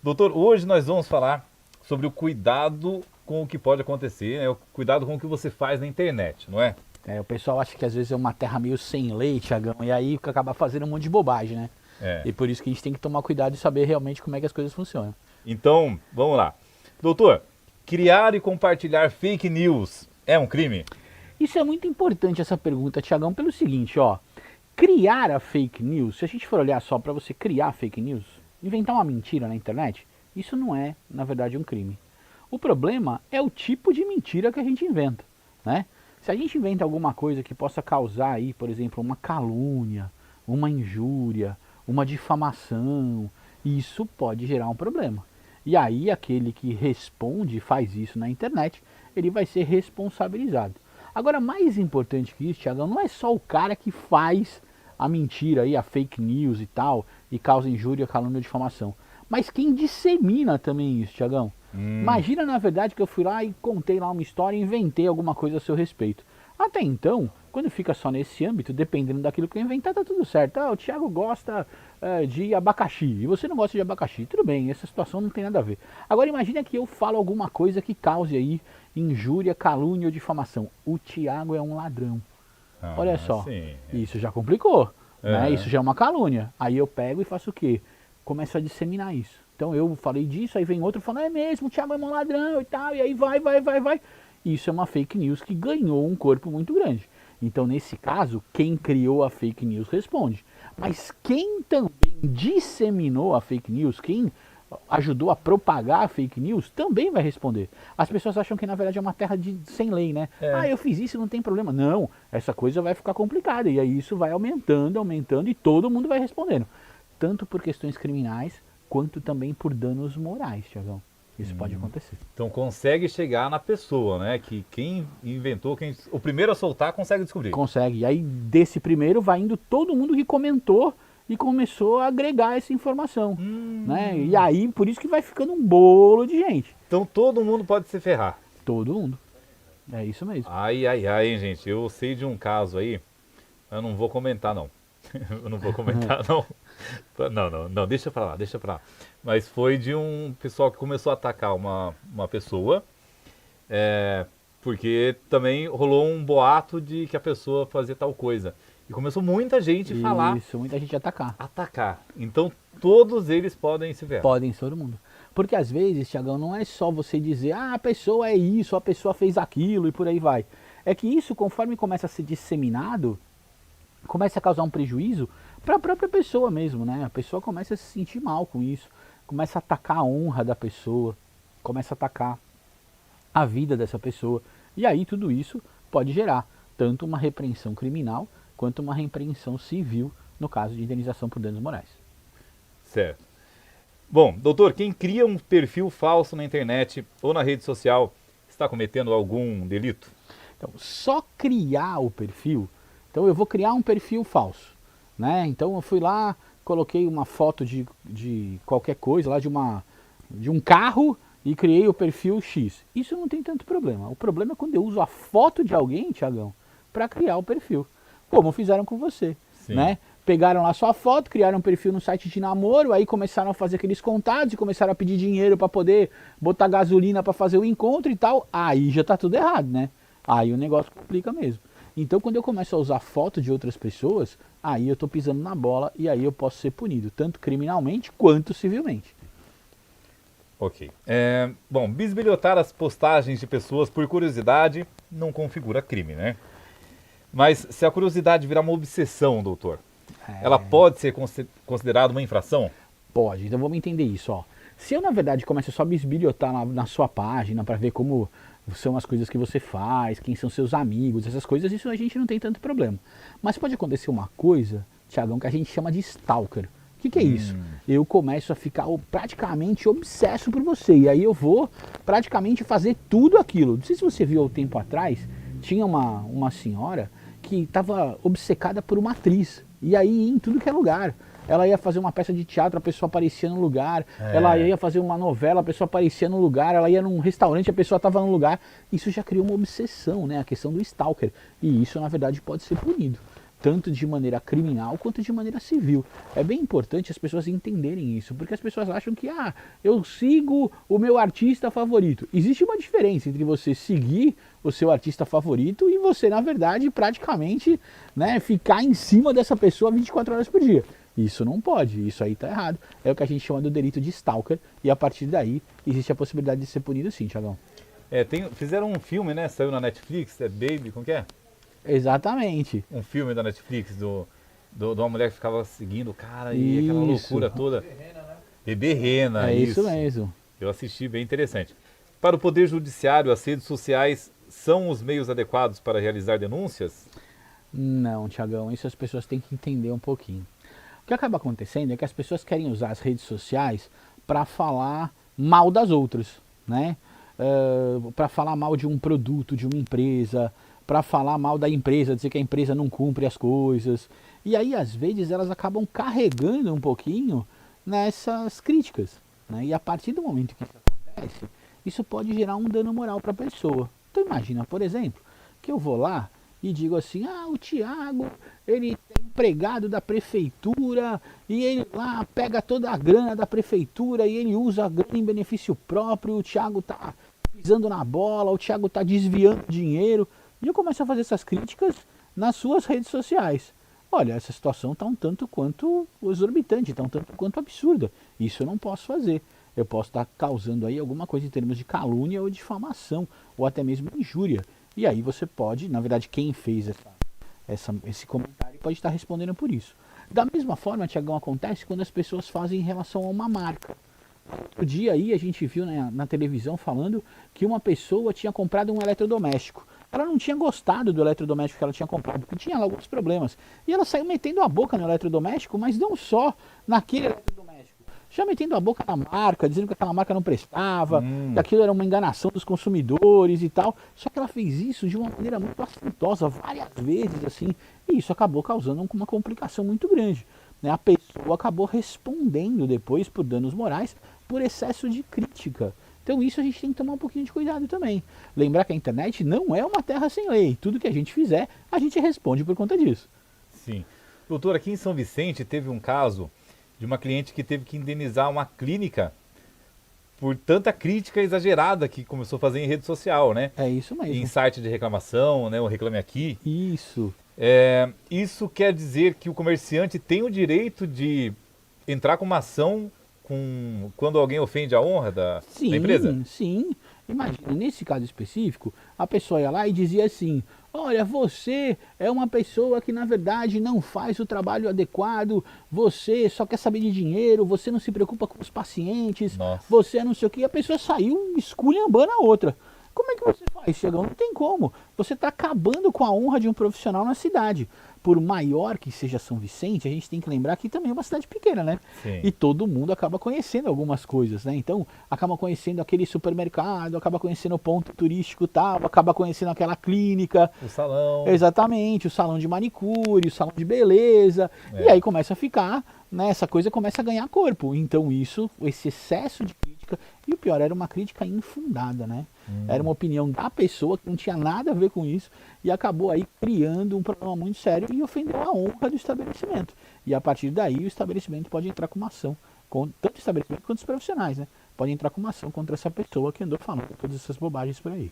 Doutor, hoje nós vamos falar sobre o cuidado com o que pode acontecer, né? O cuidado com o que você faz na internet, não é? O pessoal acha que às vezes é uma terra meio sem lei, Tiagão, e aí acaba fazendo um monte de bobagem, né? É. E por isso que a gente tem que tomar cuidado e saber realmente como é que as coisas funcionam. Então, vamos lá. Doutor, criar e compartilhar fake news é um crime? Isso é muito importante essa pergunta, Tiagão, pelo seguinte, ó. Criar a fake news, se a gente for olhar só para você criar fake news, inventar uma mentira na internet, isso não é, na verdade, um crime. O problema é o tipo de mentira que a gente inventa, né? Se a gente inventa alguma coisa que possa causar aí, por exemplo, uma calúnia, uma injúria, uma difamação, isso pode gerar um problema. E aí aquele que responde, faz isso na internet, ele vai ser responsabilizado. Agora, mais importante que isso, Thiagão, não é só o cara que faz a mentira aí, a fake news e tal, e causa injúria, calúnia ou difamação, mas quem dissemina também isso, Thiagão. Imagina, na verdade, que eu fui lá e contei lá uma história e inventei alguma coisa a seu respeito. Até então, quando fica só nesse âmbito, dependendo daquilo que eu inventar, tá tudo certo. Ah, o Thiago gosta de abacaxi e você não gosta de abacaxi. Tudo bem, essa situação não tem nada a ver. Agora imagina que eu falo alguma coisa que cause aí injúria, calúnia ou difamação. O Thiago é um ladrão. Olha só, Sim. isso já complicou, né? É. Isso já é uma calúnia. Aí eu pego e faço o quê? Começo a disseminar isso. Então eu falei disso, aí vem outro falando, é mesmo, o Thiago é um ladrão e tal, e aí vai. Isso é uma fake news que ganhou um corpo muito grande. Então nesse caso, quem criou a fake news responde. Mas quem também disseminou a fake news, quem ajudou a propagar a fake news, também vai responder. As pessoas acham que na verdade é uma terra sem lei, né? É. Ah, eu fiz isso, não tem problema. Não, essa coisa vai ficar complicada. E aí isso vai aumentando e todo mundo vai respondendo. Tanto por questões criminais, quanto também por danos morais, Tiagão. Isso pode acontecer. Então consegue chegar na pessoa, né? Que quem inventou, o primeiro a soltar consegue descobrir. Consegue. E aí desse primeiro vai indo todo mundo que comentou e começou a agregar essa informação. Né? E aí por isso que vai ficando um bolo de gente. Então todo mundo pode se ferrar. Todo mundo. É isso mesmo. Ai, hein, gente. Eu sei de um caso aí. Eu não vou comentar, não. Eu não vou comentar, não. Não, deixa pra lá. Mas foi de um pessoal que começou a atacar uma pessoa, porque também rolou um boato de que a pessoa fazia tal coisa. E começou muita gente a falar, Isso, muita gente atacar. atacar. Então todos eles podem se ferrar. Podem ser todo mundo. Porque às vezes, Tiagão, não é só você dizer, ah, a pessoa é isso, a pessoa fez aquilo e por aí vai. É que isso, conforme começa a ser disseminado, começa a causar um prejuízo para a própria pessoa mesmo, né? A pessoa começa a se sentir mal com isso, começa a atacar a honra da pessoa, começa a atacar a vida dessa pessoa. E aí tudo isso pode gerar tanto uma repreensão criminal quanto uma repreensão civil no caso de indenização por danos morais. Certo. Bom, doutor, quem cria um perfil falso na internet ou na rede social está cometendo algum delito? Então, só criar o perfil, então eu vou criar um perfil falso, né? Então eu fui lá, coloquei uma foto de qualquer coisa, lá de um carro e criei o perfil X. Isso não tem tanto problema. O problema é quando eu uso a foto de alguém, Tiagão, para criar o perfil. Como fizeram com você, Sim. né? Pegaram lá sua foto, criaram um perfil no site de namoro, aí começaram a fazer aqueles contatos e começaram a pedir dinheiro para poder botar gasolina para fazer o encontro e tal. Aí já tá tudo errado, né? Aí o negócio complica mesmo. Então quando eu começo a usar foto de outras pessoas, aí eu tô pisando na bola e aí eu posso ser punido, tanto criminalmente quanto civilmente. Ok. Bom, bisbilhotar as postagens de pessoas por curiosidade não configura crime, né? Mas se a curiosidade virar uma obsessão, doutor, ela pode ser considerada uma infração? Pode, então vamos entender isso, ó. Se eu na verdade começo só a bisbilhotar na sua página para ver como são as coisas que você faz, quem são seus amigos, essas coisas, isso a gente não tem tanto problema. Mas pode acontecer uma coisa, Tiagão, que a gente chama de stalker. O que é isso? Eu começo a ficar praticamente obsesso por você, e aí eu vou praticamente fazer tudo aquilo. Não sei se você viu há um tempo atrás, tinha uma senhora que estava obcecada por uma atriz, e aí ia em tudo que é lugar. Ela ia fazer uma peça de teatro, a pessoa aparecia no lugar. Ela ia fazer uma novela, a pessoa aparecia no lugar. Ela ia num restaurante, a pessoa estava no lugar. Isso já criou uma obsessão, né? A questão do stalker. E isso, na verdade, pode ser punido. tanto de maneira criminal quanto de maneira civil. É bem importante as pessoas entenderem isso, porque as pessoas acham que, eu sigo o meu artista favorito. Existe uma diferença entre você seguir o seu artista favorito e você, na verdade, praticamente, né, ficar em cima dessa pessoa 24 horas por dia. Isso não pode, isso aí tá errado. É o que a gente chama do delito de stalker, e a partir daí existe a possibilidade de ser punido sim, Thiagão. Fizeram um filme, né? Saiu na Netflix, Baby, como que é? Exatamente. Um filme da Netflix de uma mulher que ficava seguindo o cara e aquela loucura toda. Bebê Rena, É isso mesmo. Eu assisti, bem interessante. Para o Poder Judiciário, as redes sociais são os meios adequados para realizar denúncias? Não, Thiagão, isso as pessoas têm que entender um pouquinho. O que acaba acontecendo é que as pessoas querem usar as redes sociais para falar mal das outras, né? Para falar mal de um produto, de uma empresa, para falar mal da empresa, dizer que a empresa não cumpre as coisas. E aí, às vezes, elas acabam carregando um pouquinho nessas críticas, né? E a partir do momento que isso acontece, isso pode gerar um dano moral para a pessoa. Então imagina, por exemplo, que eu vou lá e digo assim, o Thiago, ele é empregado da prefeitura e ele lá pega toda a grana da prefeitura e ele usa a grana em benefício próprio, o Thiago tá pisando na bola, o Thiago tá desviando dinheiro. E eu começo a fazer essas críticas nas suas redes sociais. Olha, essa situação está um tanto quanto exorbitante, está um tanto quanto absurda. Isso eu não posso fazer. Eu posso estar causando aí alguma coisa em termos de calúnia ou difamação, ou até mesmo injúria. E aí você pode, na verdade, quem fez esse comentário pode estar respondendo por isso. Da mesma forma, Tiagão, acontece quando as pessoas fazem em relação a uma marca. Outro dia aí a gente viu na televisão falando que uma pessoa tinha comprado um eletrodoméstico. Ela não tinha gostado do eletrodoméstico que ela tinha comprado, porque tinha lá alguns problemas. E ela saiu metendo a boca no eletrodoméstico, mas não só naquele eletrodoméstico. Já metendo a boca na marca, dizendo que aquela marca não prestava, que aquilo era uma enganação dos consumidores e tal. Só que ela fez isso de uma maneira muito assintosa, várias vezes, assim. E isso acabou causando uma complicação muito grande, né? A pessoa acabou respondendo depois por danos morais, por excesso de crítica. Então isso a gente tem que tomar um pouquinho de cuidado também. Lembrar que a internet não é uma terra sem lei. Tudo que a gente fizer, a gente responde por conta disso. Sim. Doutor, aqui em São Vicente teve um caso de uma cliente que teve que indenizar uma clínica por tanta crítica exagerada que começou a fazer em rede social, né? É isso mesmo. Em site de reclamação, né? O Reclame Aqui. Isso. Isso quer dizer que o comerciante tem o direito de entrar com uma ação quando alguém ofende a honra da empresa? Sim. Imagina, nesse caso específico, a pessoa ia lá e dizia assim, olha, você é uma pessoa que na verdade não faz o trabalho adequado, você só quer saber de dinheiro, você não se preocupa com os pacientes, Nossa. você é não sei o que, e a pessoa saiu esculhambando a outra. Como é que você faz, Chegão? Não tem como. Você está acabando com a honra de um profissional na cidade. Por maior que seja São Vicente, a gente tem que lembrar que também é uma cidade pequena, né? Sim. E todo mundo acaba conhecendo algumas coisas, né? Então, acaba conhecendo aquele supermercado, acaba conhecendo o ponto turístico tal, acaba conhecendo aquela clínica. O salão. Exatamente, o salão de manicure, o salão de beleza. E aí começa a ficar, né? Essa coisa começa a ganhar corpo. Então esse excesso de crítica, e o pior, era uma crítica infundada, né? Era uma opinião da pessoa que não tinha nada a ver com isso e acabou aí criando um problema muito sério e ofendeu a honra do estabelecimento. E a partir daí o estabelecimento pode entrar com uma ação, tanto o estabelecimento quanto os profissionais, né? Pode entrar com uma ação contra essa pessoa que andou falando todas essas bobagens por aí.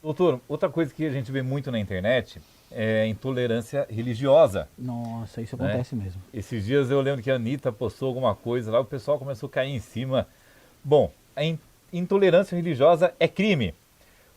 Doutor, outra coisa que a gente vê muito na internet é intolerância religiosa. Nossa, isso acontece mesmo. Esses dias eu lembro que a Anitta postou alguma coisa lá, o pessoal começou a cair em cima. Bom, a intolerância religiosa é crime.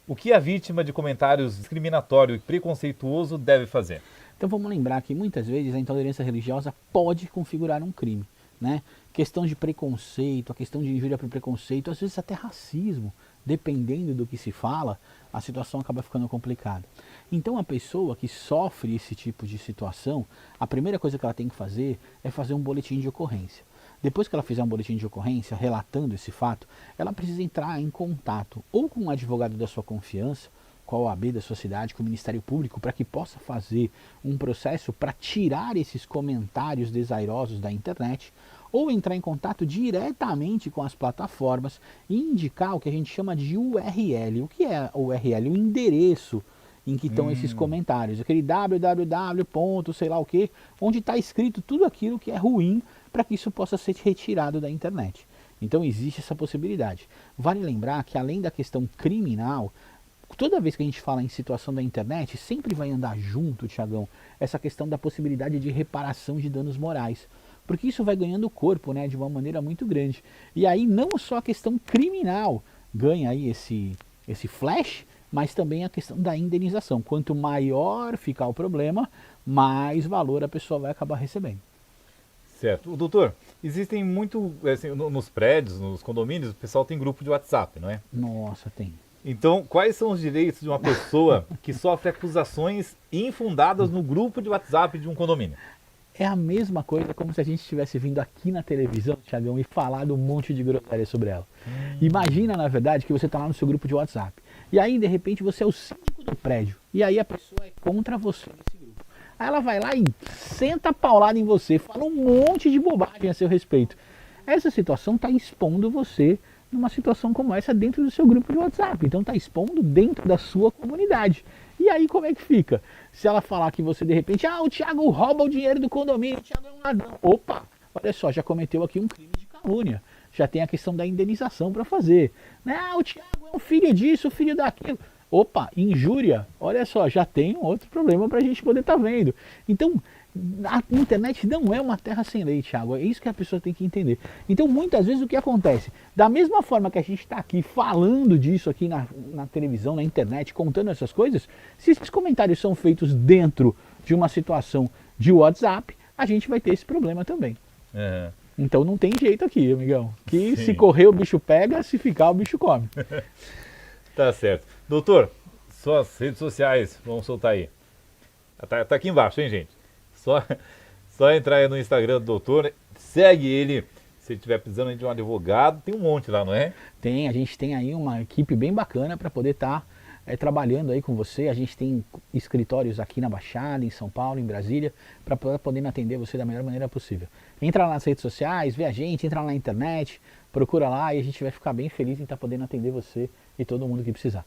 O que a vítima de comentários discriminatório e preconceituoso deve fazer? Então vamos lembrar que muitas vezes a intolerância religiosa pode configurar um crime, né? Questão de preconceito, a questão de injúria por preconceito, às vezes até racismo, dependendo do que se fala, a situação acaba ficando complicada. Então a pessoa que sofre esse tipo de situação, a primeira coisa que ela tem que fazer é fazer um boletim de ocorrência. Depois que ela fizer um boletim de ocorrência relatando esse fato, ela precisa entrar em contato ou com um advogado da sua confiança, com a OAB da sua cidade, com o Ministério Público, para que possa fazer um processo para tirar esses comentários desairosos da internet, ou entrar em contato diretamente com as plataformas e indicar o que a gente chama de URL. O que é a URL? O endereço em que estão esses comentários. Aquele www. sei lá o que, onde está escrito tudo aquilo que é ruim para que isso possa ser retirado da internet. Então existe essa possibilidade. Vale lembrar que além da questão criminal, toda vez que a gente fala em situação da internet, sempre vai andar junto, Tiagão, essa questão da possibilidade de reparação de danos morais. Porque isso vai ganhando corpo, né, de uma maneira muito grande. E aí não só a questão criminal ganha aí esse flash, mas também a questão da indenização. Quanto maior ficar o problema, mais valor a pessoa vai acabar recebendo. Certo. Doutor, existem muito, assim, nos prédios, nos condomínios, o pessoal tem grupo de WhatsApp, não é? Nossa, tem. Então, quais são os direitos de uma pessoa que sofre acusações infundadas no grupo de WhatsApp de um condomínio? É a mesma coisa como se a gente estivesse vindo aqui na televisão, Thiagão, e falado um monte de groselha sobre ela. Imagina, na verdade, que você está lá no seu grupo de WhatsApp. E aí, de repente, você é o síndico do prédio. E aí a pessoa é contra você nesse grupo. Aí ela vai lá e senta a paulada em você, fala um monte de bobagem a seu respeito. Essa situação está expondo você numa situação como essa dentro do seu grupo de WhatsApp. Então está expondo dentro da sua comunidade. E aí como é que fica? Se ela falar que você de repente, o Thiago rouba o dinheiro do condomínio, o Thiago é um ladrão. Opa, olha só, já cometeu aqui um crime de calúnia. Já tem a questão da indenização para fazer. O Thiago é um filho disso, filho daquilo. Opa, injúria, olha só, já tem um outro problema para a gente poder estar vendo. Então, a internet não é uma terra sem lei, Thiago, é isso que a pessoa tem que entender. Então, muitas vezes o que acontece? Da mesma forma que a gente está aqui falando disso aqui na televisão, na internet, contando essas coisas, se esses comentários são feitos dentro de uma situação de WhatsApp, a gente vai ter esse problema também. Uhum. Então não tem jeito aqui, amigão. Que Sim. se correr o bicho pega, se ficar o bicho come. Tá certo. Doutor, suas redes sociais, vamos soltar aí. Tá aqui embaixo, hein, gente? Só entrar aí no Instagram do doutor, segue ele. Se ele estiver precisando de um advogado, tem um monte lá, não é? A gente tem aí uma equipe bem bacana para poder estar trabalhando aí com você. A gente tem escritórios aqui na Baixada, em São Paulo, em Brasília, para poder atender você da melhor maneira possível. Entra lá nas redes sociais, vê a gente, entra lá na internet, procura lá e a gente vai ficar bem feliz em estar podendo atender você e todo mundo que precisar.